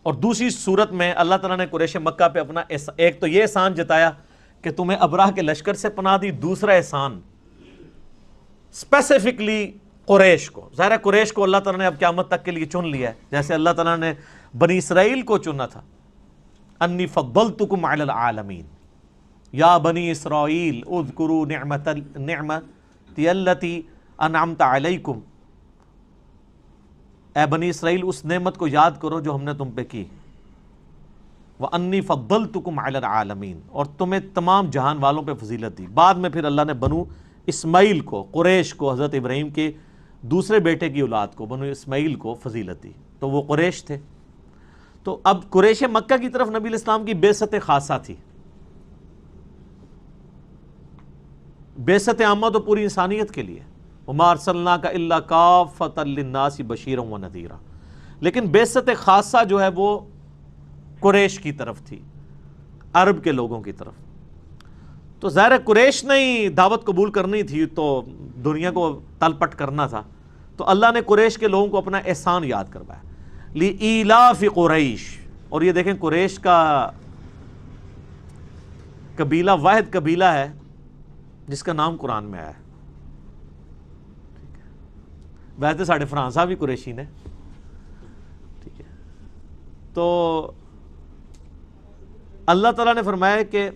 اور دوسری صورت میں اللہ تعالیٰ نے قریش مکہ پہ اپنا ایک تو یہ احسان جتایا کہ تمہیں ابراہ کے لشکر سے پناہ دی، دوسرا احسان اسپیسیفکلی قریش کو، ظاہر ہے قریش کو اللہ تعالیٰ نے اب قیامت تک کے لیے چن لیا ہے، جیسے اللہ تعالیٰ نے بنی اسرائیل کو چنا تھا، انی فضلتکم علی العالمین، یا بنی اسرائیل اذکروا نعمتی التی انعمت علیکم، اے بنی اسرائیل اس نعمت کو یاد کرو جو ہم نے تم پہ کی، وَأَنِّي فَضَّلْتُكُمْ عَلَى الْعَالَمِينَ، اور تمہیں تمام جہان والوں پہ فضیلت دی۔ بعد میں پھر اللہ نے بنو اسماعیل کو، قریش کو، حضرت ابراہیم کے دوسرے بیٹے کی اولاد کو، بنو اسماعیل کو فضیلت دی، تو وہ قریش تھے۔ تو اب قریش مکہ کی طرف نبی الاسلام کی بعثت خاصہ تھی، بعثت عامہ تو پوری انسانیت کے لیے، وَمَا أَرْسَلْنَاكَ إِلَّا كَافَّةً لِلنَّاسِ بَشِيرًا وَنَذِيرًا، لیکن بعثت خاصہ جو ہے وہ قریش کی طرف تھی، عرب کے لوگوں کی طرف۔ تو ظاہر قریش نے ہی دعوت قبول کرنی تھی، تو دنیا کو تل پٹ کرنا تھا، تو اللہ نے قریش کے لوگوں کو اپنا احسان یاد کروایا، لِإِيلَافِ قریش۔ اور یہ دیکھیں قریش کا قبیلہ واحد قبیلہ ہے جس کا نام قرآن میں آیا ہے۔ ویسے ساڑھے فرحان صاحب بھی قریشی نے، ٹھیک ہے، تو اللہ تعالیٰ نے فرمایا کہ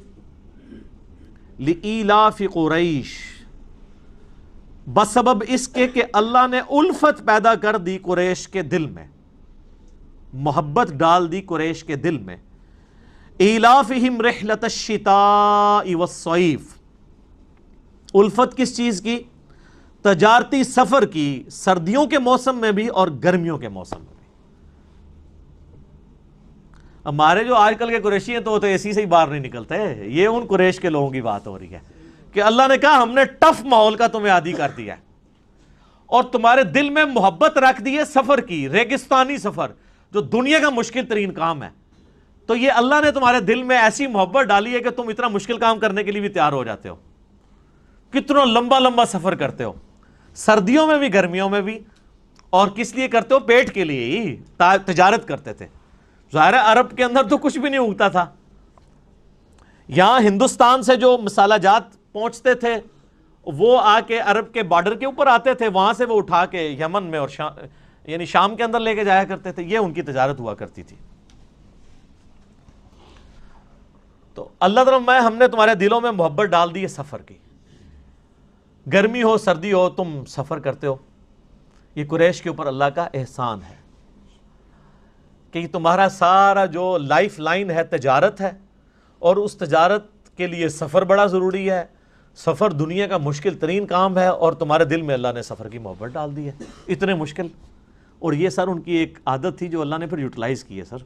لِإِيلَافِ قریش، بسبب اس کے کہ اللہ نے الفت پیدا کر دی قریش کے دل میں، محبت ڈال دی قریش کے دل میں، ایلافہم رحلۃ الشتاء والصیف، الفت کس چیز کی؟ تجارتی سفر کی، سردیوں کے موسم میں بھی اور گرمیوں کے موسم میں بھی۔ ہمارے جو آج کل کے قریشی ہیں تو اے سی سے ہی باہر نہیں نکلتے، یہ ان قریش کے لوگوں کی بات ہو رہی ہے کہ اللہ نے کہا ہم نے ٹف ماحول کا تمہیں عادی کر دیا ہے، اور تمہارے دل میں محبت رکھ دی ہے سفر کی، ریگستانی سفر جو دنیا کا مشکل ترین کام ہے، تو یہ اللہ نے تمہارے دل میں ایسی محبت ڈالی ہے کہ تم اتنا مشکل کام کرنے کے لیے بھی تیار ہو جاتے ہو، کتنا لمبا لمبا سفر کرتے ہو، سردیوں میں بھی گرمیوں میں بھی، اور کس لیے کرتے ہو؟ پیٹ کے لیے ہی، تجارت کرتے تھے۔ ظاہر ہے عرب کے اندر تو کچھ بھی نہیں اگتا تھا، یہاں ہندوستان سے جو مسالہ جات پہنچتے تھے وہ آ کے عرب کے بارڈر کے اوپر آتے تھے، وہاں سے وہ اٹھا کے یمن میں اور یعنی شام کے اندر لے کے جایا کرتے تھے، یہ ان کی تجارت ہوا کرتی تھی۔ تو اللہ تعالیٰ میں ہم نے تمہارے دلوں میں محبت ڈال دی ہے سفر کی، گرمی ہو سردی ہو تم سفر کرتے ہو۔ یہ قریش کے اوپر اللہ کا احسان ہے کہ تمہارا سارا جو لائف لائن ہے تجارت ہے، اور اس تجارت کے لیے سفر بڑا ضروری ہے، سفر دنیا کا مشکل ترین کام ہے، اور تمہارے دل میں اللہ نے سفر کی محبت ڈال دی ہے، اتنے مشکل۔ اور یہ سر ان کی ایک عادت تھی جو اللہ نے پھر یوٹیلائز کی ہے۔ سر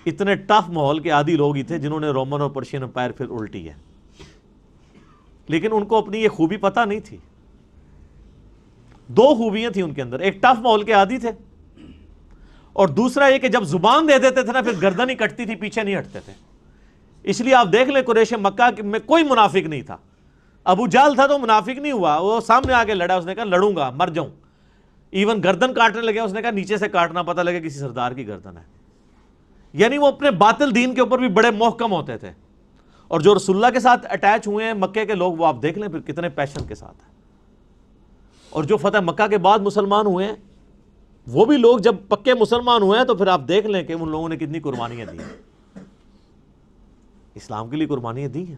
اتنے ٹف ماحول کے عادی لوگ ہی تھے جنہوں نے رومن اور پرشین امپائر پھر الٹی ہے، لیکن ان کو اپنی یہ خوبی پتہ نہیں تھی۔ دو خوبیاں تھیں ان کے اندر، ایک ٹف ماحول کے عادی تھے، اور دوسرا یہ کہ جب زبان دے دیتے تھے نا پھر گردن ہی کٹتی تھی، پیچھے نہیں ہٹتے تھے۔ اس لیے آپ دیکھ لیں قریش مکہ میں کوئی منافق نہیں تھا، ابو جہل تھا تو منافق نہیں ہوا، وہ سامنے آ کے لڑا، اس نے کہا لڑوں گا مر جاؤں، ایون گردن کاٹنے لگے، اس نے کہا نیچے سے کاٹنا، پتہ لگے کسی سردار کی گردن ہے۔ یعنی وہ اپنے باطل دین کے اوپر بھی بڑے محکم ہوتے تھے، اور جو رسول اللہ کے ساتھ اٹیچ ہوئے ہیں مکے کے لوگ، وہ آپ دیکھ لیں پھر کتنے پیشن کے ساتھ ہیں۔ اور جو فتح مکہ کے بعد مسلمان ہوئے ہیں وہ بھی لوگ جب پکے مسلمان ہوئے ہیں تو پھر آپ دیکھ لیں کہ ان لوگوں نے کتنی قربانیاں دی ہیں، اسلام کے لیے قربانیاں دی ہیں۔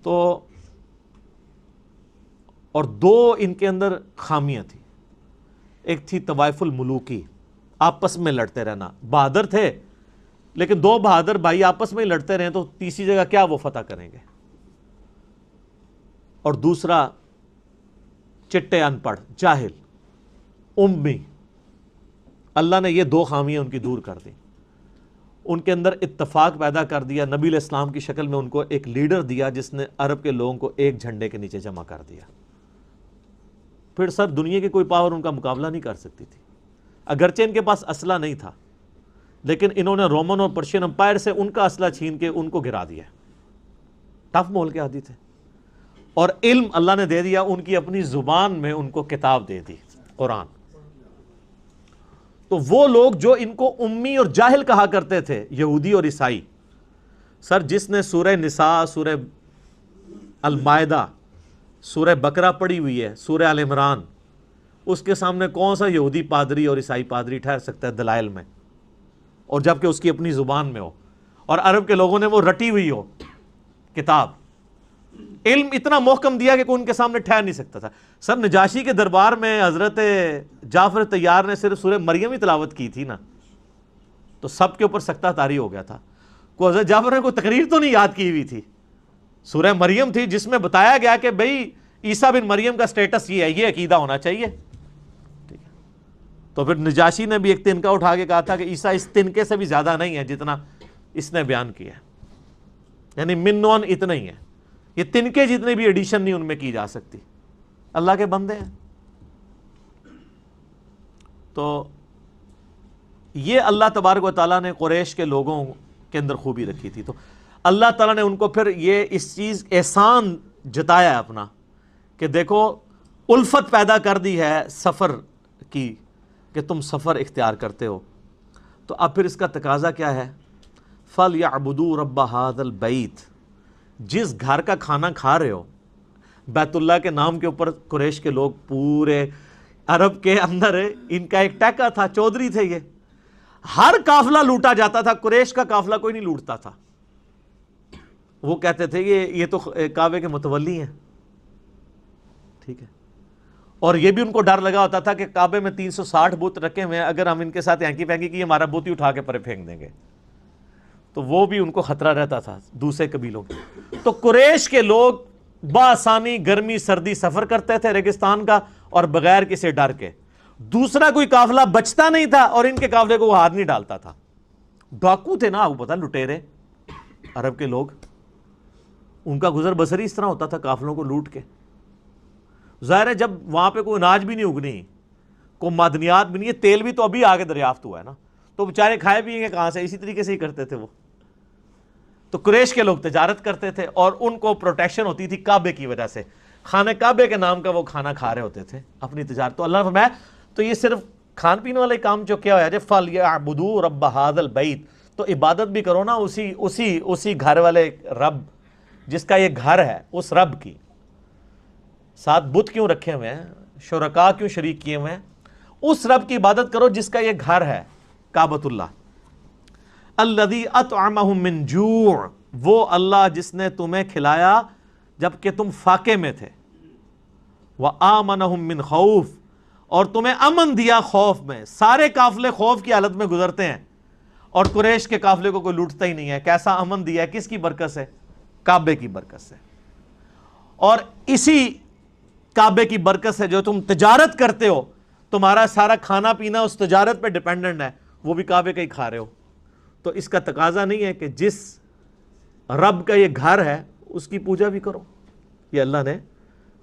تو اور دو ان کے اندر خامیاں تھیں، ایک تھی طوائف الملوکی، آپس میں لڑتے رہنا، بہادر تھے لیکن دو بہادر بھائی آپس میں لڑتے رہیں تو تیسری جگہ کیا وہ فتح کریں گے۔ اور دوسرا چٹے ان پڑھ، جاہل، امی، اللہ نے یہ دو خامیاں ان کی دور کر دی، ان کے اندر اتفاق پیدا کر دیا، نبی علیہ السلام کی شکل میں ان کو ایک لیڈر دیا جس نے عرب کے لوگوں کو ایک جھنڈے کے نیچے جمع کر دیا۔ پھر سر دنیا کی کوئی پاور ان کا مقابلہ نہیں کر سکتی تھی، اگرچہ ان کے پاس اسلحہ نہیں تھا، لیکن انہوں نے رومن اور پرشین امپائر سے ان کا اسلحہ چھین کے ان کو گرا دیا۔ ٹف ماحول کے عادی تھے، اور علم اللہ نے دے دیا، ان کی اپنی زبان میں ان کو کتاب دے دی، قرآن۔ تو وہ لوگ جو ان کو امی اور جاہل کہا کرتے تھے، یہودی اور عیسائی، سر جس نے سورہ نساء، سورہ المائدہ، سورہ بقرہ پڑھی ہوئی ہے، سورہ آل عمران، اس کے سامنے کون سا یہودی پادری اور عیسائی پادری ٹھہر سکتا ہے دلائل میں، اور جبکہ اس کی اپنی زبان میں ہو اور عرب کے لوگوں نے وہ رٹی ہوئی ہو کتاب، علم اتنا محکم دیا کہ کوئی ان کے سامنے ٹھہر نہیں سکتا تھا۔ سر نجاشی کے دربار میں حضرت جعفر طیار نے صرف سورہ مریم ہی تلاوت کی تھی نا، تو سب کے اوپر سکتہ طاری ہو گیا تھا۔ کوئی حضرت جعفر نے کوئی تقریر تو نہیں یاد کی ہوئی تھی، سورہ مریم تھی جس میں بتایا گیا کہ بھئی عیسیٰ بن مریم کا سٹیٹس یہ ہے، یہ عقیدہ ہونا چاہیے، ٹھیک ہے۔ تو پھر نجاشی نے بھی ایک تنکا اٹھا کے کہا تھا کہ عیسیٰ اس تنکے سے بھی زیادہ نہیں ہے جتنا اس نے بیان کیا ہے، یعنی منون اتنا ہی ہے، یہ تنکے جتنے بھی ایڈیشن نہیں ان میں کی جا سکتی، اللہ کے بندے ہیں۔ تو یہ اللہ تبارک و تعالیٰ نے قریش کے لوگوں کے اندر خوبی رکھی تھی، تو اللہ تعالیٰ نے ان کو پھر یہ اس چیز احسان جتایا ہے اپنا کہ دیکھو الفت پیدا کر دی ہے سفر کی، کہ تم سفر اختیار کرتے ہو، تو اب پھر اس کا تقاضا کیا ہے؟ فَلْيَعْبُدُوا رَبَّ هَذَا الْبَيْتِ، جس گھر کا کھانا کھا رہے ہو، بیت اللہ کے نام کے اوپر قریش کے لوگ پورے عرب کے اندر ان کا ایک ٹیکا تھا، چودھری تھے، یہ ہر قافلہ لوٹا جاتا تھا، قریش کا قافلہ کوئی نہیں لوٹتا تھا۔ وہ کہتے تھے یہ تو کعبے کے متولی ہیں، ٹھیک ہے، اور یہ بھی ان کو ڈر لگا ہوتا تھا کہ کعبے میں 360 بت رکھے ہوئے ہیں، اگر ہم ان کے ساتھ اینکی پینکی کی ہمارا بت ہی اٹھا کے پرے پھینک دیں گے، تو وہ بھی ان کو خطرہ رہتا تھا دوسرے قبیلوں کے۔ تو قریش کے لوگ بآسانی گرمی سردی سفر کرتے تھے ریگستان کا، اور بغیر کسی ڈر کے، دوسرا کوئی قافلہ بچتا نہیں تھا اور ان کے قافلے کو وہ ہاتھ نہیں ڈالتا تھا۔ ڈاکو تھے نا، آپ کو پتا، لٹیرے عرب کے لوگ، ان کا گزر بسر اس طرح ہوتا تھا قافلوں کو لوٹ کے۔ ظاہر ہے جب وہاں پہ کوئی اناج بھی نہیں اگنی، کوئی معدنیات بھی نہیں ہے، تیل بھی تو ابھی آگے دریافت ہوا ہے نا، تو بیچارے کھائے پیئیں گے کہاں سے؟ اسی طریقے سے ہی کرتے تھے وہ۔ تو قریش کے لوگ تجارت کرتے تھے اور ان کو پروٹیکشن ہوتی تھی کعبے کی وجہ سے، خانہ کعبے کے نام کا وہ کھانا کھا رہے ہوتے تھے اپنی تجارت۔ تو اللہ نے فرمایا تو یہ صرف کھان پینے والے کام جو کیا ہوا ہے، فَلْيَعْبُدُوا رَبَّ هَذَا الْبَيْتِ، تو عبادت بھی کرو نا اسی گھر والے رب جس کا یہ گھر ہے، اس رب کی۔ ساتھ بت کیوں رکھے ہوئے ہیں، شرکاء کیوں شریک کیے ہوئے ہیں؟ اس رب کی عبادت کرو جس کا یہ گھر ہے، کعبۃ اللہ۔ الذی اطعمہم من جوع، وہ اللہ جس نے تمہیں کھلایا جبکہ تم فاقے میں تھے، وآمنہم من خوف، اور تمہیں امن دیا خوف میں۔ سارے قافلے خوف کی حالت میں گزرتے ہیں اور قریش کے قافلے کو کوئی لوٹتا ہی نہیں ہے۔ کیسا امن دیا ہے؟ کس کی برکت سے؟ کعبے کی برکت سے۔ اور اسی کعبے کی برکت سے جو تم تجارت کرتے ہو، تمہارا سارا کھانا پینا اس تجارت پہ ڈیپینڈنٹ ہے، وہ بھی کعبے کا ہی کھا رہے ہو۔ تو اس کا تقاضا نہیں ہے کہ جس رب کا یہ گھر ہے اس کی پوجا بھی کرو۔ یہ اللہ نے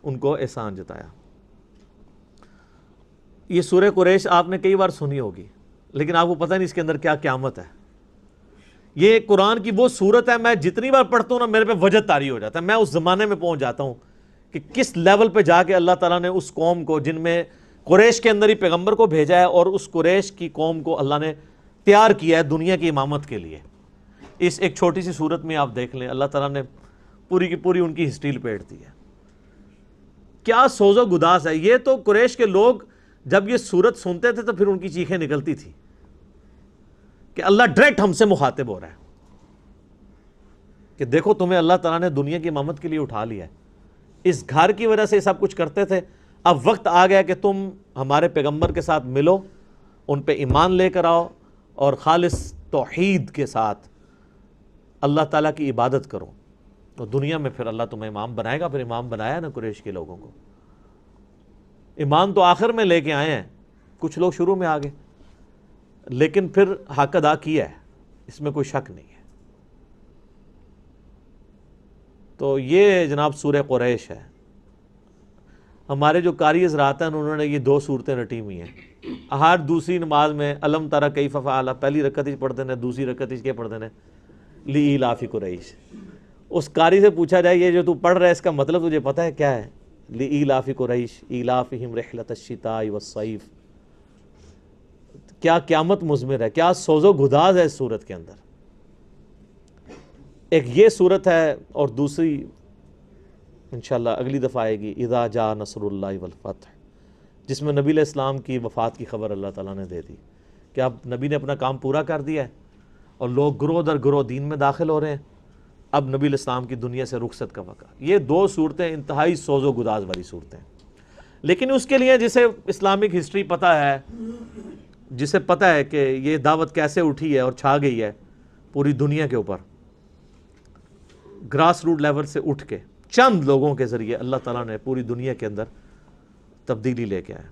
ان کو احسان جتایا۔ یہ سورہ قریش آپ نے کئی بار سنی ہوگی، لیکن آپ کو پتہ نہیں اس کے اندر کیا قیامت ہے۔ یہ قرآن کی وہ صورت ہے، میں جتنی بار پڑھتا ہوں نا میرے پہ وجد طاری ہو جاتا ہے، میں اس زمانے میں پہنچ جاتا ہوں کہ کس لیول پہ جا کے اللہ تعالیٰ نے اس قوم کو، جن میں قریش کے اندر ہی پیغمبر کو بھیجا ہے، اور اس قریش کی قوم کو اللہ نے تیار کیا ہے دنیا کی امامت کے لیے۔ اس ایک چھوٹی سی صورت میں آپ دیکھ لیں، اللہ تعالیٰ نے پوری کی پوری ان کی ہسٹری لپیٹ دی ہے۔ کیا سوز و گداز ہے! یہ تو قریش کے لوگ جب یہ صورت سنتے تھے تو پھر ان کی چیخیں نکلتی تھی کہ اللہ ڈائریکٹ ہم سے مخاطب ہو رہا ہے کہ دیکھو تمہیں اللہ تعالیٰ نے دنیا کی امامت کے لیے اٹھا لیا ہے، اس گھر کی وجہ سے سب کچھ کرتے تھے، اب وقت آ گیا کہ تم ہمارے پیغمبر کے ساتھ ملو، ان پہ ایمان لے کر آؤ اور خالص توحید کے ساتھ اللہ تعالیٰ کی عبادت کرو، تو دنیا میں پھر اللہ تمہیں امام بنائے گا۔ پھر امام بنایا نا قریش کے لوگوں کو۔ ایمان تو آخر میں لے کے آئے ہیں، کچھ لوگ شروع میں آ گئے، لیکن پھر حق ادا کیا ہے، اس میں کوئی شک نہیں ہے۔ تو یہ جناب سورہ قریش ہے۔ ہمارے جو قاری حضرات ہیں انہوں نے یہ دو صورتیں رٹی ہوئی ہیں۔ ہر دوسری نماز میں علم ترى کیف فعل، پہلی رکعت ہی پڑھتے ہیں، دوسری رکعت ہی کیا پڑھتے ہیں؟ لإیلاف قریش۔ اس قاری سے پوچھا جائے یہ جو تو پڑھ رہا ہے اس کا مطلب تجھے پتہ ہے کیا ہے؟ لإیلاف قریش ایلافہم رحلۃ الشتاء والصیف۔ کیا قیامت مضمر ہے، کیا سوز و گداز ہے اس صورت کے اندر. ایک یہ صورت ہے، اور دوسری انشاءاللہ اگلی دفعہ آئے گی اذا جاء نصر اللہ والفتح، جس میں نبی علیہ السلام کی وفات کی خبر اللہ تعالیٰ نے دے دی کہ اب نبی نے اپنا کام پورا کر دیا ہے اور لوگ گروہ در گروہ دین میں داخل ہو رہے ہیں. اب نبی علیہ السلام کی دنیا سے رخصت کا وقت. یہ دو صورتیں انتہائی سوز و گداز والی صورتیں. لیکن اس کے لیے جسے اسلامک ہسٹری پتہ ہے، جسے پتہ ہے کہ یہ دعوت کیسے اٹھی ہے اور چھا گئی ہے پوری دنیا کے اوپر، گراس روٹ لیول سے اٹھ کے چند لوگوں کے ذریعے اللہ تعالیٰ نے پوری دنیا کے اندر تبدیلی لے کے آیا.